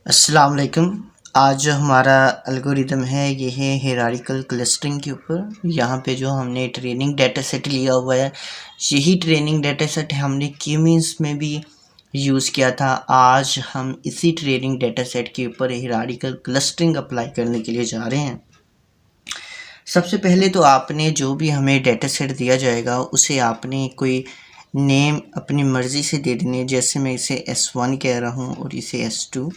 अस्सलाम वालेकुम। आज जो हमारा एल्गोरिदम है ये है हायरार्किकल क्लस्टरिंग के ऊपर। यहाँ पे जो हमने ट्रेनिंग डाटा सेट लिया हुआ है, यही ट्रेनिंग डाटा सेट हमने K-मींस में भी यूज़ किया था। आज हम इसी ट्रेनिंग डाटा सेट के ऊपर हायरार्किकल क्लस्टरिंग अप्लाई करने के लिए जा रहे हैं। सबसे पहले तो आपने जो भी हमें डाटा सेट दिया जाएगा उसे आपने कोई नेम अपनी मर्ज़ी से दे देनी है। जैसे मैं इसे S1 कह रहा हूँ और इसे S2,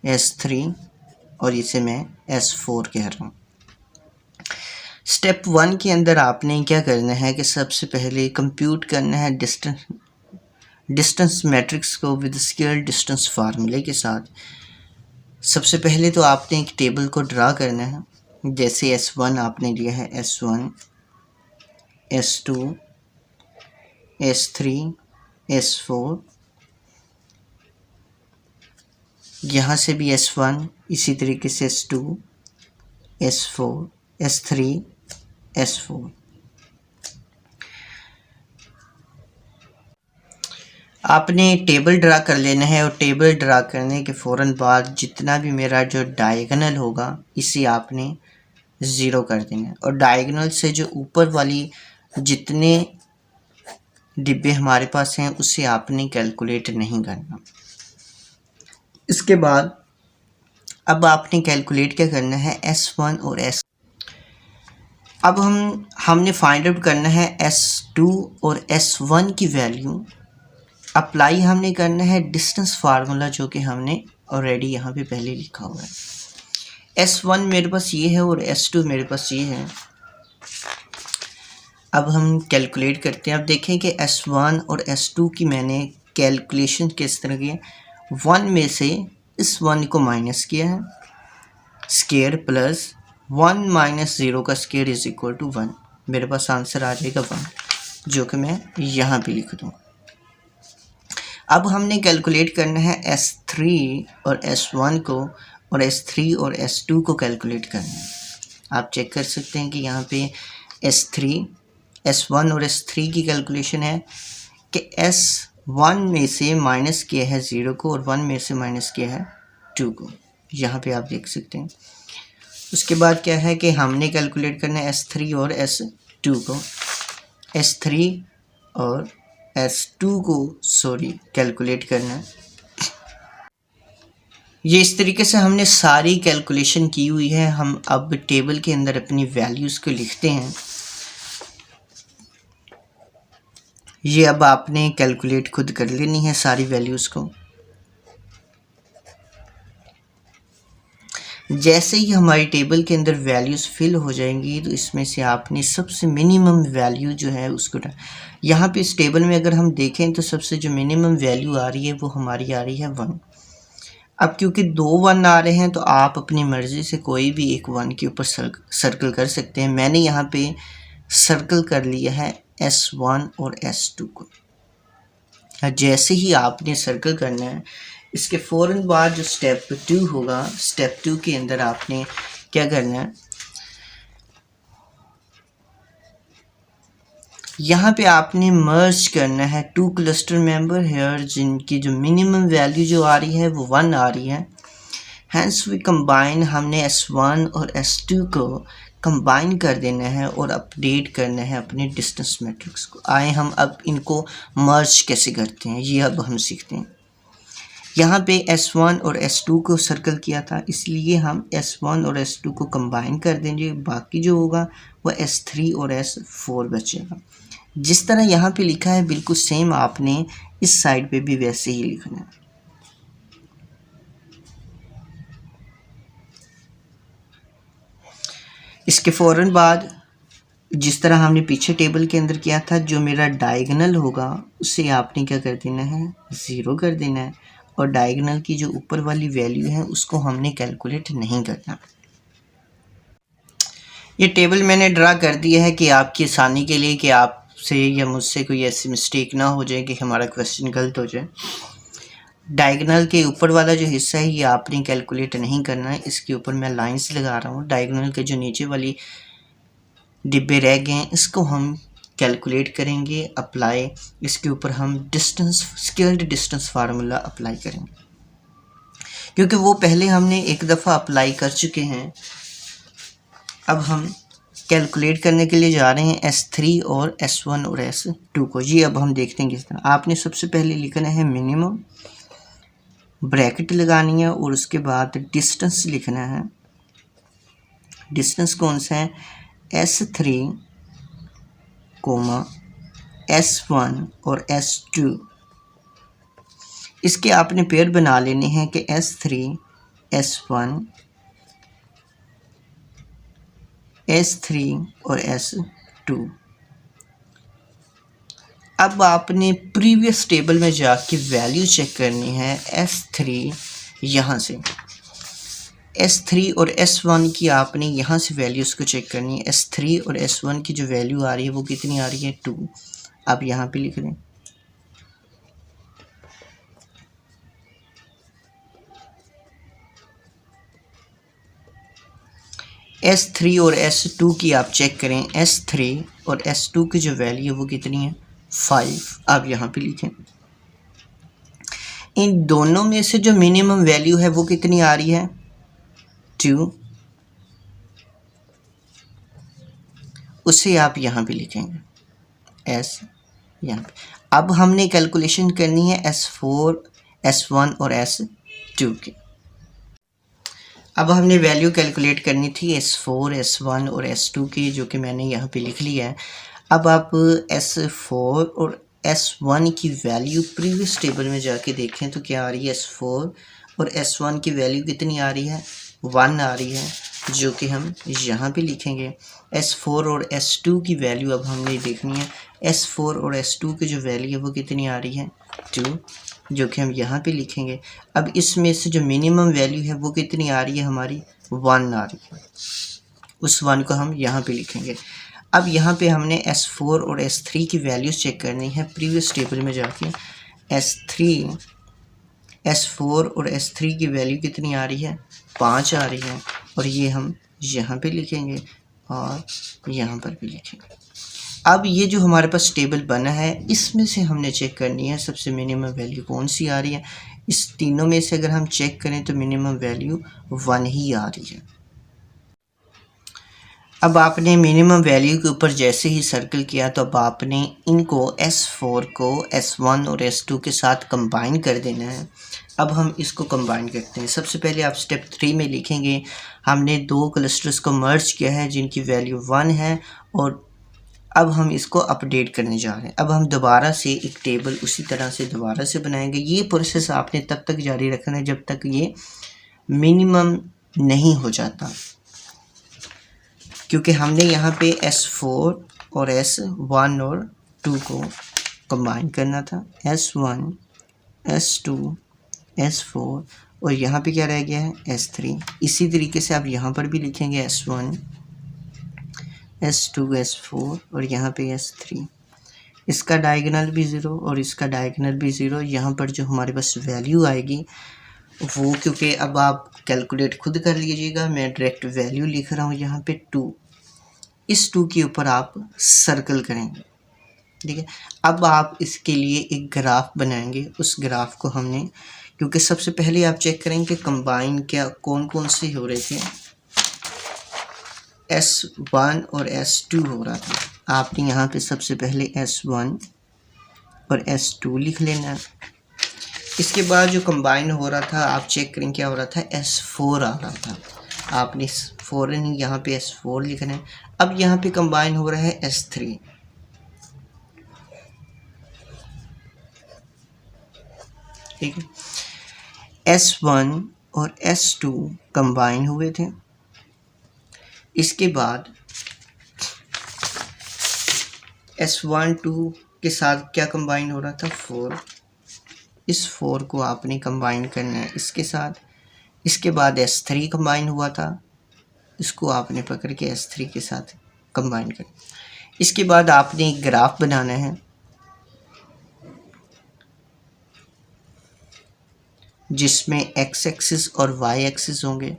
S3 और इसे मैं S4 कह रहा हूँ। स्टेप 1 के अंदर आपने क्या करना है कि सबसे पहले कंप्यूट करना है डिस्टेंस मैट्रिक्स को विद स्केल डिस्टेंस फार्मूले के साथ। सबसे पहले तो आपने एक टेबल को ड्रा करना है। जैसे S1 आपने लिया है, S1, S2, S3, S4, यहाँ से भी S1, इसी तरीके से S2, S4, S3, S4। आपने टेबल ड्रा कर लेना है और टेबल ड्रा करने के फ़ौरन बाद जितना भी मेरा जो डायगोनल होगा इसे आपने ज़ीरो कर देना है और डायगोनल से जो ऊपर वाली जितने डिब्बे हमारे पास हैं उसे आपने कैलकुलेट नहीं करना। इसके बाद अब आपने कैलकुलेट क्या करना है, S1 और अब हमने फाइंड आउट करना है S2 और S1 की वैल्यू। अप्लाई हमने करना है डिस्टेंस फार्मूला जो कि हमने ऑलरेडी यहाँ पे पहले लिखा हुआ है। S1 मेरे पास ये है और S2 मेरे पास ये है। अब हम कैलकुलेट करते हैं। अब देखें कि S1 और S2 की मैंने कैलकुलेशन किस तरह की, 1 में से इस 1 को माइनस किया है, स्केयर प्लस 1 माइनस 0 का स्केयर इज इक्वल टू 1। मेरे पास आंसर आ जाएगा 1, जो कि मैं यहाँ पे लिख दूँ। अब हमने कैलकुलेट करना है S3 और S1 को और S3 और S2 को कैलकुलेट करना है। आप चेक कर सकते हैं कि यहाँ पे S1 और S3 की कैलकुलेशन है कि S1 में से माइनस किया है 0 को और 1 में से माइनस किया है 2 को। यहाँ पे आप देख सकते हैं। उसके बाद क्या है कि हमने कैलकुलेट करना है S3 और S2 को, S3 और S2 को कैलकुलेट करना है। ये इस तरीके से हमने सारी कैलकुलेशन की हुई है। हम अब टेबल के अंदर अपनी वैल्यूज़ को लिखते हैं। ये अब आपने कैलकुलेट खुद कर लेनी है सारी वैल्यूज़ को। जैसे ही हमारी टेबल के अंदर वैल्यूज़ फिल हो जाएंगी तो इसमें से आपने सबसे मिनिमम वैल्यू जो है उसको यहाँ पे इस टेबल में अगर हम देखें तो सबसे जो मिनिमम वैल्यू आ रही है वो हमारी आ रही है 1। अब क्योंकि 2 1 आ रहे हैं तो आप अपनी मर्ज़ी से कोई भी एक 1 के ऊपर सर्कल कर सकते हैं। मैंने यहाँ पे सर्कल कर लिया है S1 और S2 को। जैसे ही आपने सर्कल करना है, इसके फ़ौरन बाद जो स्टेप 2 होगा, स्टेप 2 के अंदर आपने क्या करना है, यहाँ पे आपने मर्ज करना है 2 क्लस्टर मेंबर हेयर जिनकी जो मिनिमम वैल्यू जो आ रही है वो 1 आ रही है। हैंस वी कंबाइन, हमने S1 और S2 को कंबाइन कर देना है और अपडेट करना है अपने डिस्टेंस मैट्रिक्स को। आए हम अब इनको मर्ज कैसे करते हैं ये अब हम सीखते हैं। यहाँ पे S1 और S2 को सर्कल किया था, इसलिए हम S1 और S2 को कंबाइन कर देंगे। बाकी जो होगा वह S3 और S4 बचेगा। जिस तरह यहाँ पे लिखा है बिल्कुल सेम आपने इस साइड पे भी वैसे ही लिखना है। इसके फ़ौरन बाद जिस तरह हमने पीछे टेबल के अंदर किया था, जो मेरा डायगोनल होगा उसे आपने क्या कर देना है, 0 कर देना है और डायगोनल की जो ऊपर वाली वैल्यू है उसको हमने कैलकुलेट नहीं करना। ये टेबल मैंने ड्रा कर दिया है कि आपकी आसानी के लिए, कि आपसे या मुझसे कोई ऐसी मिस्टेक ना हो जाए कि हमारा क्वेश्चन गलत हो जाए। डायगोनल के ऊपर वाला जो हिस्सा है ये आपने कैलकुलेट नहीं करना है। इसके ऊपर मैं लाइंस लगा रहा हूँ। डायगोनल के जो नीचे वाली डिब्बे रह गए हैं इसको हम कैलकुलेट करेंगे अप्लाई। इसके ऊपर हम स्केल्ड डिस्टेंस फार्मूला अप्लाई करेंगे। क्योंकि वो पहले हमने एक दफ़ा अप्लाई कर चुके हैं। अब हम कैलकुलेट करने के लिए जा रहे हैं S3 और S1 और S2 को। जी अब हम देखते हैं किस तरह। आपने सबसे पहले लिखना है मिनिमम, ब्रैकेट लगानी है और उसके बाद डिस्टेंस लिखना है। डिस्टेंस कौन सा है? S3, S1 और S2। इसके आपने पेयर बना लेने हैं कि S3, S1, S3 और S2। अब आपने प्रीवियस टेबल में जाके वैल्यू चेक करनी है S3 यहाँ से। S3 और S1 की आपने यहाँ से वैल्यूज़ को चेक करनी है। S3 और S1 की जो वैल्यू आ रही है वो कितनी आ रही है? 2। आप यहाँ पे लिख दें। S3 और S2 की आप चेक करें। S3 और S2 की जो वैल्यू है वो कितनी है? 5। आप यहाँ पे लिखें। इन दोनों में से जो मिनिमम वैल्यू है वो कितनी आ रही है? 2। उसे आप यहाँ पे लिखेंगे S यहाँ पे। अब हमने कैलकुलेशन करनी है S4, S1 और S2 की। अब हमने वैल्यू कैलकुलेट करनी थी S4, S1 और S2 की, जो कि मैंने यहाँ पे लिख लिया है। अब आप S4 और S1 की वैल्यू प्रीवियस टेबल में जाके देखें तो क्या आ रही है? S4 और S1 की वैल्यू कितनी आ रही है? 1 आ रही है, जो कि हम यहाँ पे लिखेंगे। S4 और S2 की वैल्यू अब हमने देखनी है। S4 और S2 की जो वैल्यू है वो कितनी आ रही है? 2, जो कि हम यहाँ पे लिखेंगे। अब इसमें से जो मिनिमम वैल्यू है वो कितनी आ रही है? हमारी 1 आ रही है। उस 1 को हम यहाँ पे लिखेंगे। अब यहाँ पे हमने S4 और S3 की वैल्यूज़ चेक करनी है प्रीवियस टेबल में जाके। S4 और S3 की वैल्यू कितनी आ रही है? 5 आ रही है, और ये हम यहाँ पे लिखेंगे और यहाँ पर भी लिखेंगे। अब ये जो हमारे पास टेबल बना है इसमें से हमने चेक करनी है सबसे मिनिमम वैल्यू कौन सी आ रही है। इस तीनों में से अगर हम चेक करें तो मिनिमम वैल्यू 1 ही आ रही है। अब आपने मिनिमम वैल्यू के ऊपर जैसे ही सर्कल किया तो अब आपने इनको S4 को S1 और S2 के साथ कंबाइन कर देना है। अब हम इसको कंबाइन करते हैं। सबसे पहले आप स्टेप 3 में लिखेंगे हमने दो क्लस्टर्स को मर्ज किया है जिनकी वैल्यू 1 है, और अब हम इसको अपडेट करने जा रहे हैं। अब हम दोबारा से एक टेबल उसी तरह से दोबारा से बनाएंगे। ये प्रोसेस आपने तब तक जारी रखना है जब तक ये मिनिमम नहीं हो जाता, क्योंकि हमने यहाँ पे S4 और S1 और 2 को कंबाइन करना था। S1, S2, S4, और यहाँ पे क्या रह गया है? S3। इसी तरीके से आप यहाँ पर भी लिखेंगे S1, S2, S4 और यहाँ पे S3। इसका डायगोनल भी 0 और इसका डायगोनल भी 0। यहाँ पर जो हमारे पास वैल्यू आएगी वो, क्योंकि अब आप कैलकुलेट खुद कर लीजिएगा, मैं डायरेक्ट वैल्यू लिख रहा हूँ यहाँ पे 2। इस 2 के ऊपर आप सर्कल करेंगे, ठीक है। अब आप इसके लिए एक ग्राफ बनाएंगे। उस ग्राफ को हमने, क्योंकि सबसे पहले आप चेक करेंगे कंबाइन क्या कौन कौन से हो रहे थे। S1 और S2 हो रहा था। आपने यहाँ पे सबसे पहले S1 और S2 लिख लेना। इसके बाद जो कंबाइन हो रहा था आप चेक करें क्या हो रहा था? S4 आ रहा था। आपने फ़ौरन ही यहाँ पे S4 लिखना है। अब यहाँ पे कंबाइन हो रहा है S3, ठीक है। S1 और S2 कंबाइन हुए थे। इसके बाद S1, 2 के साथ क्या कंबाइन हो रहा था? 4। इस 4 को आपने कंबाइन करना है इसके साथ। इसके बाद S3 कंबाइन हुआ था, इसको आपने पकड़ के S3 के साथ कंबाइन करना। इसके बाद आपने एक ग्राफ बनाना है जिसमें X एक्सिस और Y एक्सिस होंगे।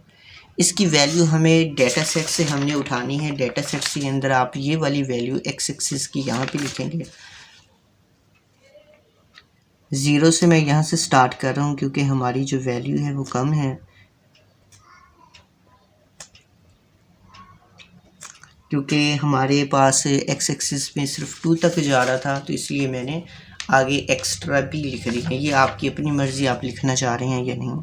इसकी वैल्यू हमें डेटा सेट से हमने उठानी है। डेटा सेट के अंदर आप ये वाली वैल्यू X एक्सिस की यहाँ पे लिखेंगे, ज़ीरो से मैं यहाँ से स्टार्ट कर रहा हूँ क्योंकि हमारी जो वैल्यू है वो कम है, क्योंकि हमारे पास एक्स एक्सिस में सिर्फ 2 तक जा रहा था, तो इसलिए मैंने आगे एक्स्ट्रा भी लिख दी है। ये आपकी अपनी मर्ज़ी, आप लिखना चाह रहे हैं या नहीं।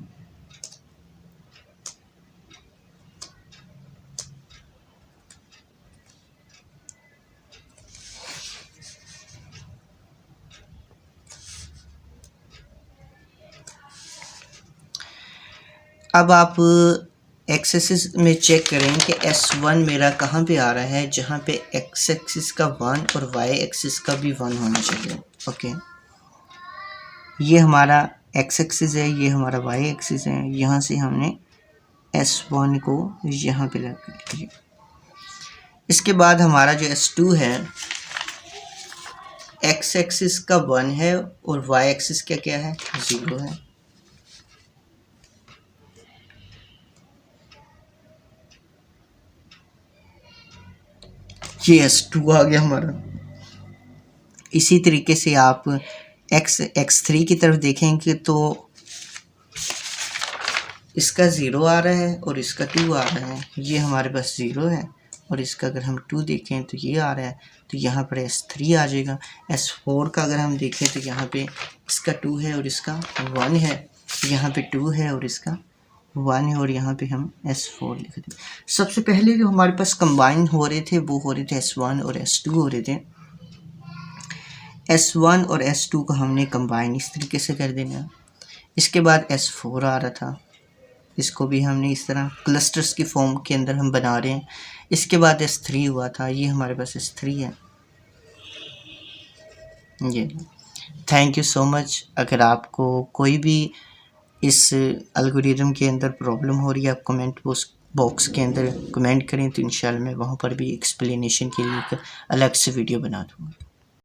अब आप एक्स एक्सिस में चेक करें कि S1 मेरा कहाँ पे आ रहा है, जहाँ पे एक्स एक्सिस का 1 और वाई एक्सिस का भी 1 होना चाहिए। ओके, ये हमारा एक्स एक्सिस है, ये हमारा वाई एक्सिस है। यहाँ से हमने S1 को यहाँ पे लगा दिया। इसके बाद हमारा जो S2 है, एक्स एक्सिस का 1 है और वाई एक्सिस का क्या है, 0 है। ये S2 आ गया हमारा। इसी तरीके से आप x3 की तरफ देखेंगे तो इसका 0 आ रहा है और इसका 2 आ रहा है। ये हमारे पास 0 है और इसका अगर हम 2 देखें तो ये आ रहा है, तो यहाँ पर S3 आ जाएगा। S4 का अगर हम देखें तो यहाँ पे इसका 2 है और इसका 1 है, यहाँ पे 2 है और इसका 1 है, और यहाँ पे हम S4 लिख दें। सबसे पहले जो हमारे पास कंबाइन हो रहे थे वो हो रहे थे S1 और S2 हो रहे थे। S1 और S2 को हमने कंबाइन इस तरीके से कर देना। इसके बाद S4 आ रहा था, इसको भी हमने इस तरह क्लस्टर्स की फॉर्म के अंदर हम बना रहे हैं। इसके बाद S3 हुआ था, ये हमारे पास S3 है। ये थैंक यू सो मच। अगर आपको कोई भी इस एल्गोरिदम के अंदर प्रॉब्लम हो रही है, आप कमेंट बॉक्स के अंदर कमेंट करें, तो इंशाल्लाह मैं वहाँ पर भी एक्सप्लेनेशन के लिए एक अलग से वीडियो बना दूँगा।